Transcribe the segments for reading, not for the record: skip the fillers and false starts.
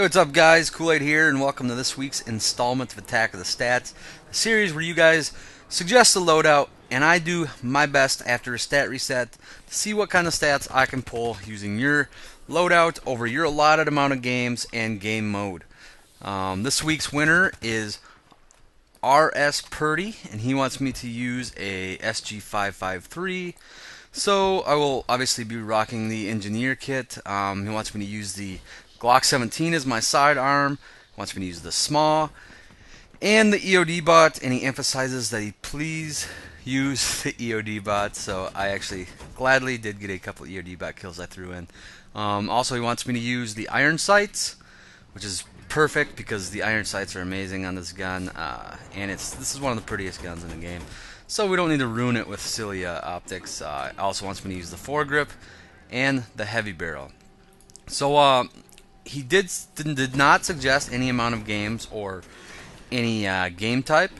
what's up guys, Kool-Aid here, and welcome to this week's installment of Attack of the Stats, a series where you guys suggest a loadout, and I do my best after a stat reset to see what kind of stats I can pull using your loadout over your allotted amount of games and game mode. This week's winner is RS Purdy, and he wants me to use a SG553. So I will obviously be rocking the engineer kit. He wants me to use the Glock 17 as my sidearm. He wants me to use the SMAW and the EOD bot, and he emphasizes that he please use the EOD bot. So I actually gladly did get a couple of EOD bot kills I threw in. Also, he wants me to use the iron sights, which is perfect because the iron sights are amazing on this gun, and this is one of the prettiest guns in the game. So we don't need to ruin it with silly optics. Also wants me to use the foregrip and the heavy barrel. So he did not suggest any amount of games or any game type.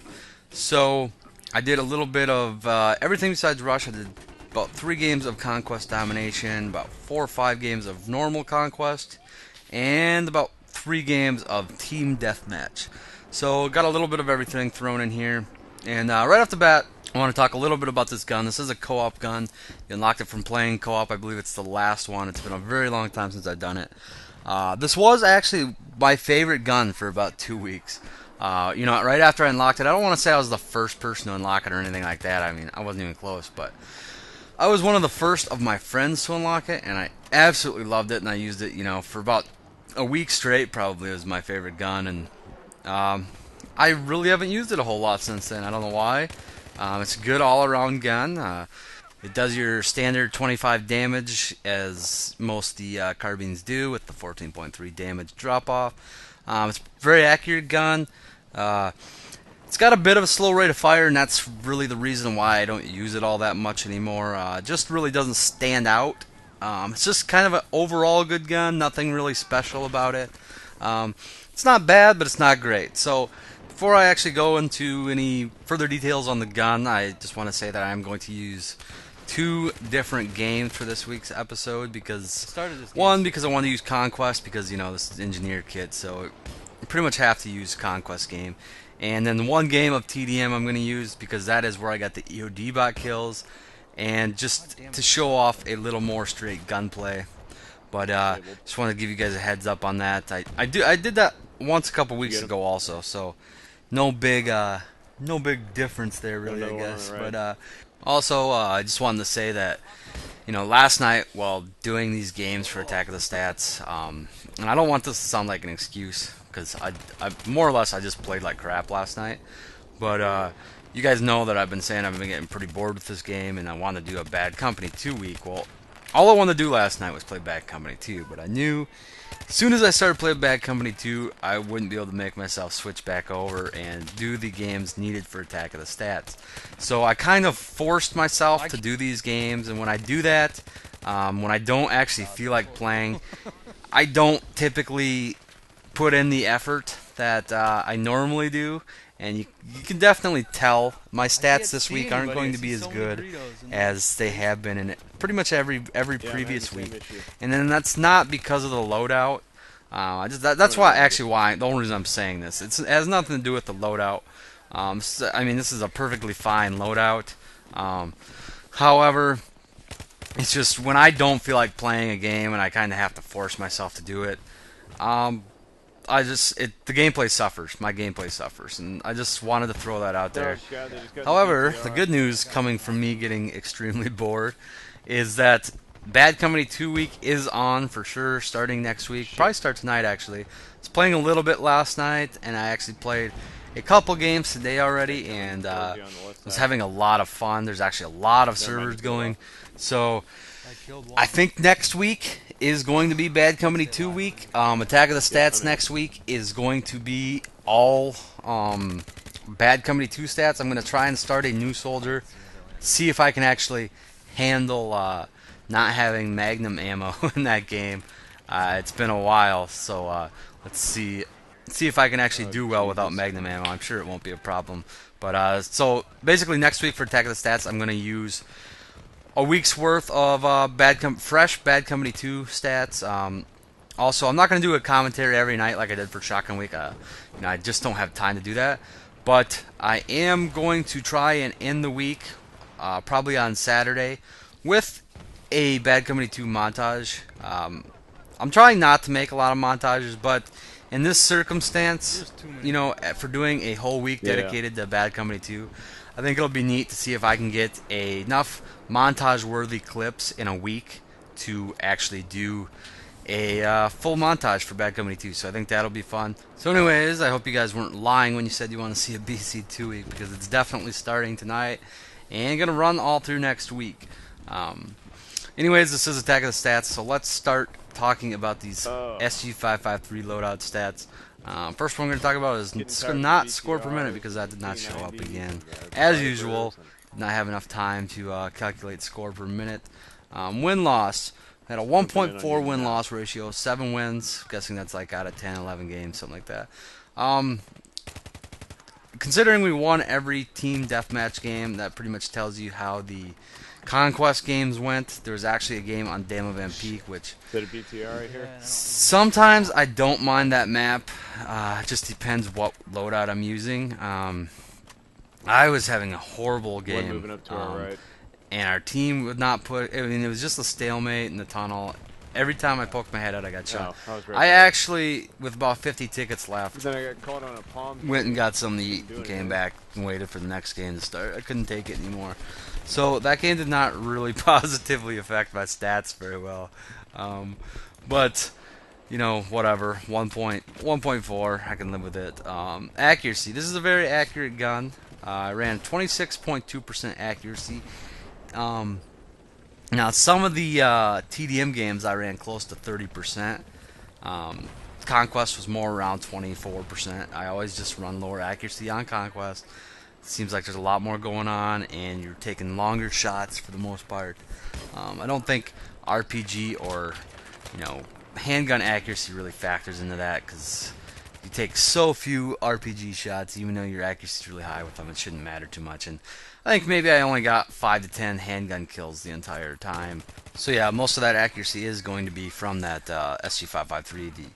So I did a little bit of everything besides Rush. I did about 3 games of Conquest Domination, about 4 or 5 games of normal Conquest, and about 3 games of Team Deathmatch. So got a little bit of everything thrown in here. And right off the bat, I want to talk a little bit about this gun. This is a co-op gun. You unlocked it from playing co-op. I believe it's the last one. It's been a very long time since I've done it. This was actually my favorite gun for about 2 weeks. Right after I unlocked it, I don't want to say I was the first person to unlock it or anything like that. I mean, I wasn't even close, but I was one of the first of my friends to unlock it, and I absolutely loved it, and I used it, for about a week straight. Probably was my favorite gun, and I really haven't used it a whole lot since then. I don't know why. It's a good all-around gun. It does your standard 25 damage, as most of the carbines do, with the 14.3 damage drop-off. It's a very accurate gun. It's got a bit of a slow rate of fire, and that's really the reason why I don't use it all that much anymore. It just really doesn't stand out. It's just kind of an overall good gun, nothing really special about it. It's not bad, but it's not great. So before I actually go into any further details on the gun, I just want to say that I'm going to use 2 different games for this week's episode, because one, because I want to use Conquest, because this is engineer kit, so I pretty much have to use Conquest game. And then 1 game of TDM I'm going to use because that is where I got the EOD bot kills, and just to show off a little more straight gunplay. But just want to give you guys a heads up on that. I did that once a couple weeks ago also, so no big difference there really, I guess. But also, I just wanted to say that last night while doing these games for Attack of the Stats, and I don't want this to sound like an excuse, because I more or less I just played like crap last night. But you guys know that I've been saying I've been getting pretty bored with this game, and I want to do a Bad Company 2 week. Well, all I wanted to do last night was play Bad Company 2, but I knew as soon as I started playing Bad Company 2, I wouldn't be able to make myself switch back over and do the games needed for Attack of the Stats. So I kind of forced myself to do these games, and when I do that, when I don't actually feel like playing, I don't typically put in the effort that I normally do. And you can definitely tell my stats this week aren't going to be as good as they have been in pretty much every previous week. And then that's not because of the loadout. That's why the only reason I'm saying this. It has nothing to do with the loadout. I mean, this is a perfectly fine loadout. However, it's just when I don't feel like playing a game and I kind of have to force myself to do it. The gameplay suffers. My gameplay suffers, and I just wanted to throw that out there. However, the good news coming from me getting extremely bored is that Bad Company 2 week is on for sure, starting next week. Probably start tonight, actually. I was playing a little bit last night, and I actually played a couple games today already, and was having a lot of fun. There's actually a lot of servers going, so I think next week is going to be Bad Company 2 week. Attack of the Stats next week is going to be all Bad Company 2 stats. I'm going to try and start a new soldier, see if I can actually handle not having Magnum ammo in that game. It's been a while, so let's see if I can actually do well without Magnum ammo. I'm sure it won't be a problem. But so basically next week for Attack of the Stats, I'm going to use a week's worth of fresh Bad Company 2 stats. Also, I'm not going to do a commentary every night like I did for Shotgun Week. I just don't have time to do that. But I am going to try and end the week, probably on Saturday, with a Bad Company 2 montage. I'm trying not to make a lot of montages, but in this circumstance, for doing a whole week dedicated to Bad Company 2, I think it'll be neat to see if I can get enough montage-worthy clips in a week to actually do a full montage for Bad Company 2, so I think that'll be fun. So anyways, I hope you guys weren't lying when you said you want to see a BC2 week, because it's definitely starting tonight and going to run all through next week. Anyways, this is Attack of the Stats, so let's start talking about these SG553 loadout stats. First one I'm going to talk about is not score per minute, because that did not show up again. As usual, did not have enough time to calculate score per minute. Win-loss. Had a 1.4 win-loss ratio, 7 wins. Guessing that's like out of 10, 11 games, something like that. Considering we won every team deathmatch game, that pretty much tells you how the Conquest games went. There was actually a game on Dam of Ampeak, which is that a BTR right here? Sometimes I don't mind that map. It just depends what loadout I'm using. I was having a horrible game. Moving up to our right. And our team would not put. I mean, it was just a stalemate in the tunnel. Every time I poked my head out, I got shot. I actually, with about 50 tickets left, then I got caught on a palm. Went and got something to eat and came back and waited for the next game to start. I couldn't take it anymore. So that game did not really positively affect my stats very well. But, whatever. 1.4, I can live with it. Accuracy. This is a very accurate gun. I ran 26.2% accuracy. Now, some of the TDM games I ran close to 30%. Conquest was more around 24%. I always just run lower accuracy on Conquest. Seems like there's a lot more going on, and you're taking longer shots for the most part. I don't think RPG or handgun accuracy really factors into that, because you take so few RPG shots, even though your accuracy is really high with them. It shouldn't matter too much. And I think maybe I only got 5 to 10 handgun kills the entire time. So yeah, most of that accuracy is going to be from that SG553.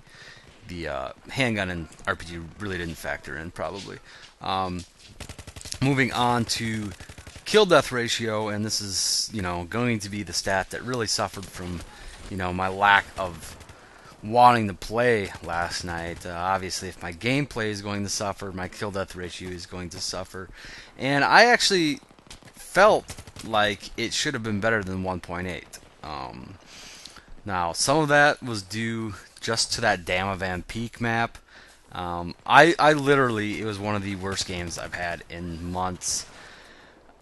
The handgun and RPG really didn't factor in, probably. Moving on to kill death ratio, and this is going to be the stat that really suffered from my lack of wanting to play last night. Obviously, if my gameplay is going to suffer, my kill death ratio is going to suffer. And I actually felt like it should have been better than 1.8. Now, some of that was due just to that Dam of Ampeak map. I literally, it was one of the worst games I've had in months.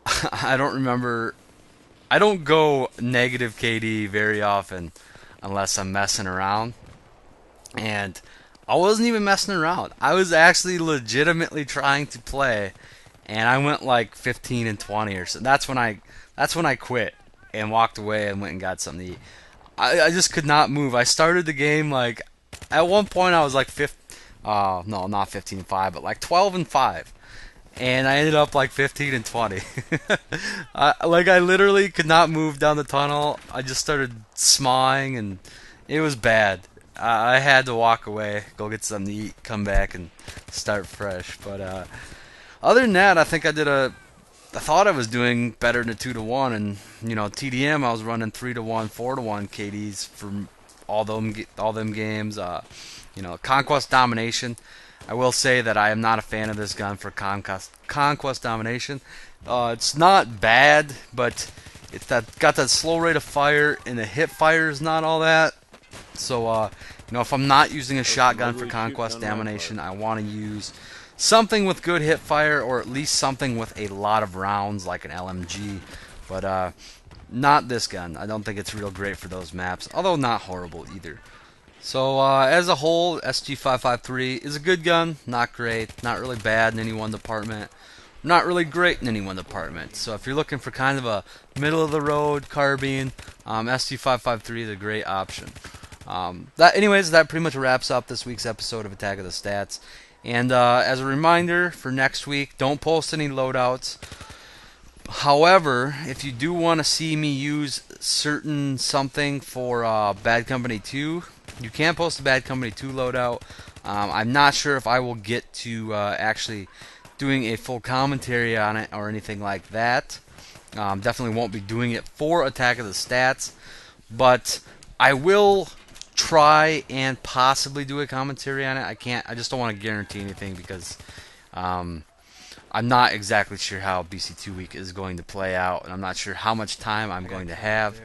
I don't remember. I don't go negative KD very often unless I'm messing around. And I wasn't even messing around. I was actually legitimately trying to play, and I went like 15 and 20 or so. That's when I quit and walked away and went and got something to eat. I just could not move. I started the game like, at one point I was like no, not 15 and 5, but like 12 and 5. And I ended up like 15 and 20. I literally could not move down the tunnel. I just started smawing, and it was bad. I had to walk away, go get something to eat, come back, and start fresh. But other than that, I think I thought I was doing better than a 2-to-1, and TDM I was running 3-to-1, 4-to-1 KDs for all them games. Conquest Domination. I will say that I am not a fan of this gun for Conquest Domination. It's not bad, but it's got that slow rate of fire, and the hip fire is not all that. So, if I'm not using a shotgun for Conquest Domination, I want to use something with good hip fire, or at least something with a lot of rounds, like an LMG. But not this gun. I don't think it's real great for those maps, although not horrible either. So, as a whole, SG553 is a good gun. Not great. Not really bad in any one department. Not really great in any one department. So, if you're looking for kind of a middle-of-the-road carbine, SG553 is a great option. Anyways, that pretty much wraps up this week's episode of Attack of the Stats. And as a reminder for next week, don't post any loadouts. However, if you do want to see me use certain something for Bad Company 2, You can post a bad company to Loadout. I'm not sure if I will get to actually doing a full commentary on it or anything like that. Definitely won't be doing it for Attack of the Stats, but I will try and possibly do a commentary on it. I just don't want to guarantee anything because I'm not exactly sure how BC2 week is going to play out, and I'm not sure how much time I'm going to have.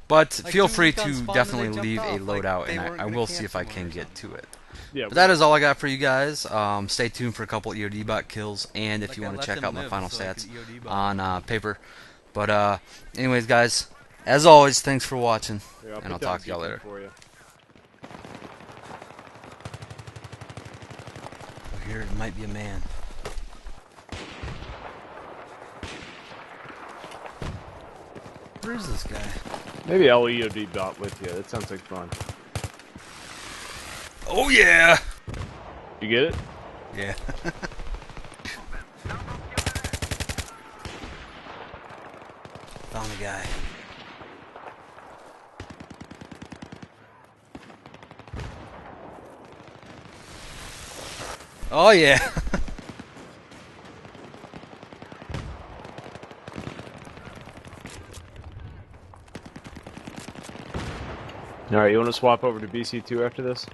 But feel free to definitely leave a loadout, and I will see if I can get to it. Yeah. But that is all I got for you guys. Stay tuned for a couple EOD bot kills, and if you want to check out my final stats on paper. But anyways, guys, as always, thanks for watching, and I'll talk to y'all later. Here might be a man. Where is this guy? Maybe I'll EOD bot with you. That sounds like fun. Oh yeah! You get it? Yeah. Found the guy. Oh yeah. All right, you want to swap over to BC2 after this?